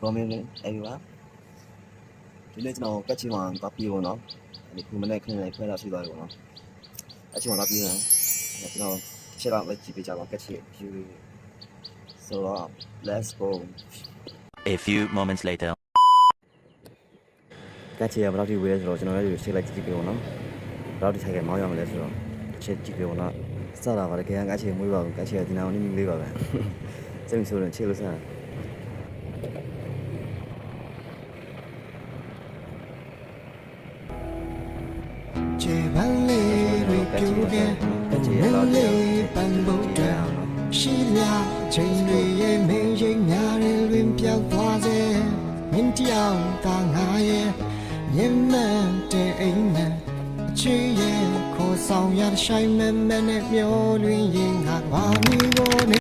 comment everyone ဒီနေ့ကျွန်တော်ကက်ချီမှာသွားပြီးပေါ့နော်ဒီခုမနေ့ခင်းလေးခွဲလာရှိသွားပြီပေါ့နော်ကက်ချီမှာသွားပြီးရင်ကျွန်တော်တစ်ချက်တော့ပဲကြည့်ပေးကြပါကက်ချီ view so let's go A few moments later ကက်ချီကဘယ်လောက်ထိဝေးလဲဆိုတော့ကျွန်တော်လည်းချက်လိုက်ကြည့်ပေးပေါ့နော်ဘယ်လောက်ထိထိုက်ကမောင်းရမလဲဆိုတော့ချက်ကြည့်ပေးပေါ့နော်စတာပါတကယ်ကက်ချီမွေးပါဘူးကက်ချီကဒီနာကိုနည်းနည်းလေးပါပဲစိတ်မဆိုးရင်ချက်လို့စတာကျေပန်းလေးတွေပြူခဲ့မင်းလေးပန်းဖို့တောင်ရှိလာချိန်တွေရဲ့မင်းရိပ်များတွေတွင်ပြောက်သွားစေမင်းတယောက်သာငါရဲ့မျက်မှန်တဲ့အိမ်မှာချီရဲ့ခေါ်ဆောင်ရဆိုင်မမနဲ့မျောလွင်ရင်ငါဘာမ